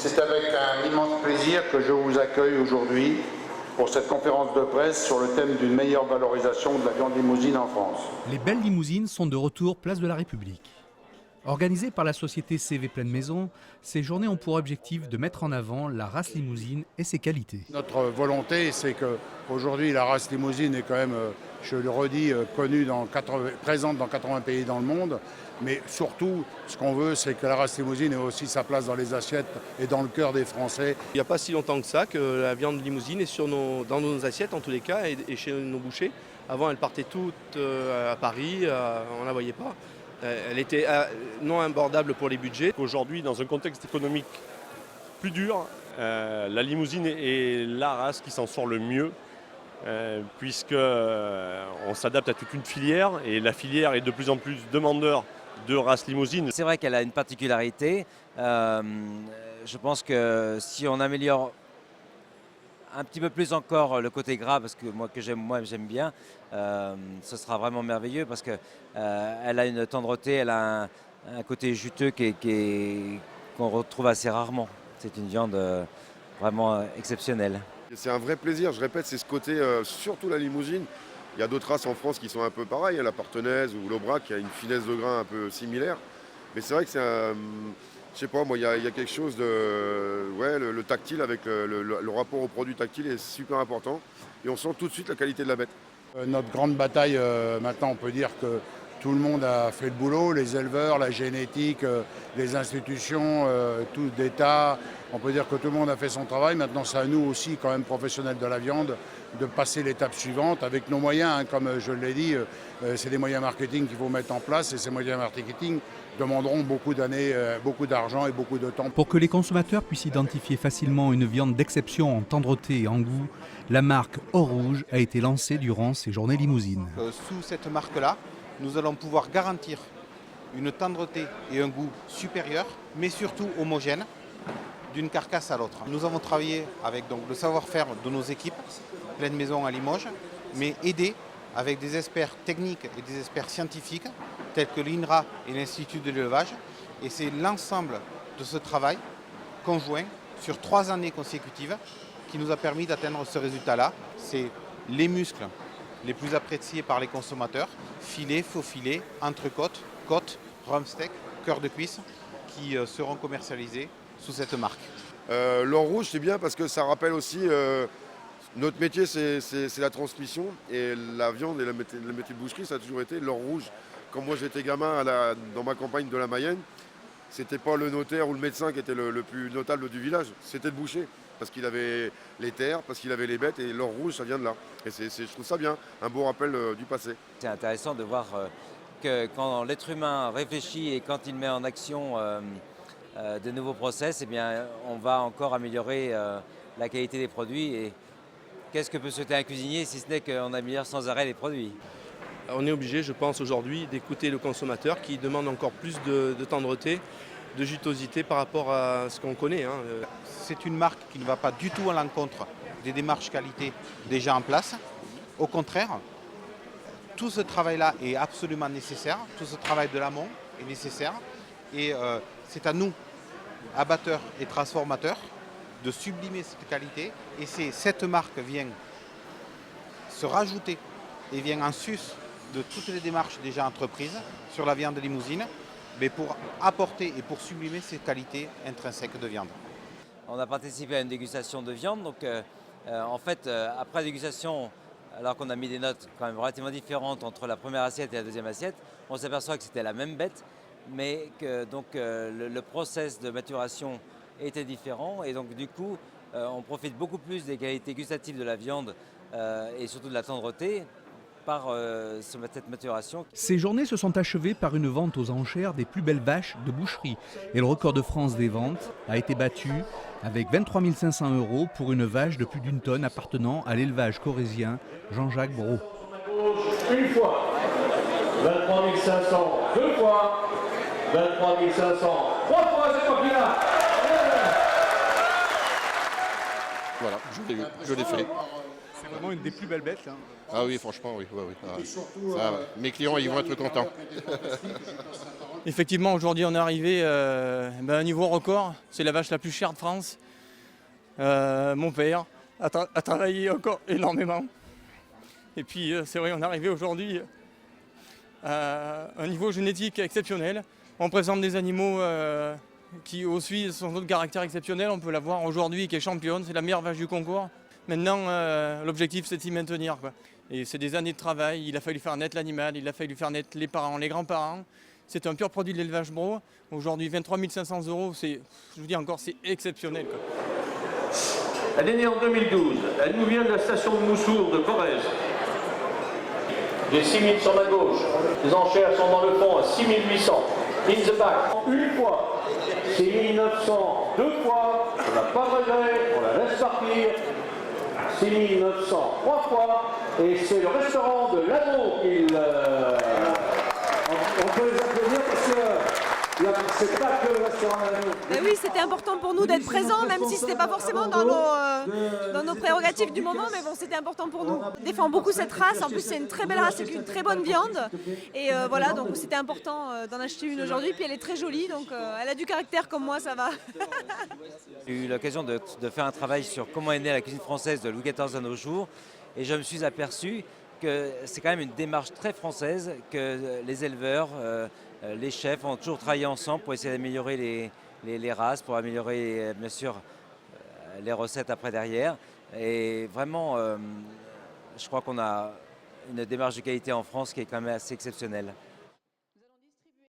C'est avec un immense plaisir que je vous accueille aujourd'hui pour cette conférence de presse sur le thème d'une meilleure valorisation de la viande limousine en France. Les belles limousines sont de retour place de la République. Organisées par la société CV Pleine Maison, ces journées ont pour objectif de mettre en avant la race limousine et ses qualités. Notre volonté, c'est qu'aujourd'hui, la race limousine est quand même, je le redis, connue, présente dans 80 pays dans le monde. Mais surtout, ce qu'on veut, c'est que la race limousine ait aussi sa place dans les assiettes et dans le cœur des Français. Il n'y a pas si longtemps que ça que la viande limousine est dans nos assiettes, en tous les cas, et chez nos bouchers. Avant, elle partait toute à Paris, on ne la voyait pas. Elle était non abordable pour les budgets. Aujourd'hui, dans un contexte économique plus dur, la limousine est la race qui s'en sort le mieux, puisqu'on s'adapte à toute une filière, et la filière est de plus en plus demandeur de race limousine. C'est vrai qu'elle a une particularité. Je pense que si on améliore un petit peu plus encore le côté gras, parce que moi j'aime bien, ce sera vraiment merveilleux parce qu'elle a une tendreté, elle a un côté juteux qu'on retrouve assez rarement. C'est une viande vraiment exceptionnelle. C'est un vrai plaisir, je répète, c'est ce côté, surtout la limousine. Il y a d'autres races en France qui sont un peu pareilles, la Partenaise ou l'Aubrac qui a une finesse de grain un peu similaire. Mais c'est vrai que c'est un... Je sais pas, moi, il y a quelque chose de... Ouais, le tactile avec le rapport au produit tactile est super important. Et on sent tout de suite la qualité de la bête. Notre grande bataille, maintenant, on peut dire que tout le monde a fait le boulot, les éleveurs, la génétique, les institutions, tout d'État. On peut dire que tout le monde a fait son travail. Maintenant, c'est à nous aussi, quand même professionnels de la viande, de passer l'étape suivante avec nos moyens. Comme je l'ai dit, c'est des moyens marketing qu'il faut mettre en place. Et ces moyens marketing demanderont beaucoup d'années, beaucoup d'argent et beaucoup de temps. Pour que les consommateurs puissent identifier facilement une viande d'exception en tendreté et en goût, la marque Or Rouge a été lancée durant ces journées limousines. Sous cette marque-là, nous allons pouvoir garantir une tendreté et un goût supérieur, mais surtout homogène, d'une carcasse à l'autre. Nous avons travaillé avec donc, le savoir-faire de nos équipes, Pleine Maison à Limoges, mais aidés avec des experts techniques et des experts scientifiques, tels que l'INRA et l'Institut de l'élevage. Et c'est l'ensemble de ce travail conjoint sur 3 années consécutives qui nous a permis d'atteindre ce résultat-là. C'est les muscles les plus appréciés par les consommateurs, filets, faux filets, entrecôtes, côtes, rumsteak, cœur de cuisse, qui seront commercialisés sous cette marque. L'Or Rouge, c'est bien parce que ça rappelle aussi... notre métier, c'est la transmission, et la viande et le métier de boucherie, ça a toujours été l'Or Rouge. Quand moi j'étais gamin dans ma campagne de la Mayenne, c'était pas le notaire ou le médecin qui était le plus notable du village, c'était le boucher. Parce qu'il avait les terres, parce qu'il avait les bêtes, et l'Or Rouge, ça vient de là. Et je trouve ça bien, un beau rappel du passé. C'est intéressant de voir que quand l'être humain réfléchit et quand il met en action de nouveaux process, eh bien, on va encore améliorer la qualité des produits. Et qu'est-ce que peut souhaiter un cuisinier si ce n'est qu'on améliore sans arrêt les produits? On est obligé, je pense, aujourd'hui, d'écouter le consommateur qui demande encore plus de tendreté, de jutosité par rapport à ce qu'on connaît. C'est une marque qui ne va pas du tout à l'encontre des démarches qualité déjà en place. Au contraire, tout ce travail-là est absolument nécessaire, tout ce travail de l'amont est nécessaire. Et c'est à nous, abatteurs et transformateurs, de sublimer cette qualité. Et cette marque vient se rajouter et vient en sus de toutes les démarches déjà entreprises sur la viande limousine, mais pour apporter et pour sublimer ces qualités intrinsèques de viande. On a participé à une dégustation de viande, donc en fait, après la dégustation, alors qu'on a mis des notes quand même relativement différentes entre la première assiette et la deuxième assiette, on s'aperçoit que c'était la même bête, mais que donc, le process de maturation était différent, et donc du coup, on profite beaucoup plus des qualités gustatives de la viande et surtout de la tendreté par cette maturation. Ces journées se sont achevées par une vente aux enchères des plus belles vaches de boucherie. Et le record de France des ventes a été battu avec 23 500 € pour une vache de plus d'1 tonne appartenant à l'élevage corrézien Jean-Jacques Brault. Une fois, 23 500, 2 fois, 23 500, 3 fois, c'est pas là. Voilà, je l'ai fait. C'est vraiment une des plus belles bêtes. Hein. Ah oui, franchement, oui. Ah, ça, mes clients, ils vont être contents. Effectivement, aujourd'hui, on est arrivé à un niveau record. C'est la vache la plus chère de France. Mon père a travaillé encore énormément. Et puis, c'est vrai, on est arrivé aujourd'hui à un niveau génétique exceptionnel. On présente des animaux qui aussi sont d'autres caractères exceptionnels. On peut la voir aujourd'hui qui est championne, c'est la meilleure vache du concours. Maintenant, l'objectif, c'est de s'y maintenir, quoi. Et c'est des années de travail. Il a fallu faire naître l'animal, il a fallu faire naître les parents, les grands-parents. C'est un pur produit de l'élevage Bro. Aujourd'hui, 23 500 €, je vous dis encore, c'est exceptionnel, quoi. Elle est née en 2012. Elle nous vient de la station de Moussour de Corrèze. J'ai 6 000 sur ma gauche. Les enchères sont dans le fond à 6 800. In the back. Une fois. 6 900. Deux fois. On n'a pas de regret. On la laisse partir. 6 900. Trois fois. Et c'est le restaurant de l'Anneau qui on peut les applaudir parce que c'est pas que le restaurant l'Anneau. Mais oui, c'était important pour nous d'être présents, même si ce n'était pas forcément dans nos prérogatives du moment, mais bon, c'était important pour nous. On défend beaucoup cette race, en plus c'est une très belle race avec une très bonne viande. Et voilà, donc c'était important d'en acheter une aujourd'hui, puis elle est très jolie, donc elle a du caractère comme moi, ça va. J'ai eu l'occasion de faire un travail sur comment est née la cuisine française de Louis XIV à nos jours, et je me suis aperçu que c'est quand même une démarche très française, que les éleveurs, les chefs ont toujours travaillé ensemble pour essayer d'améliorer les races, pour améliorer bien sûr les recettes après derrière. Et vraiment, je crois qu'on a une démarche de qualité en France qui est quand même assez exceptionnelle.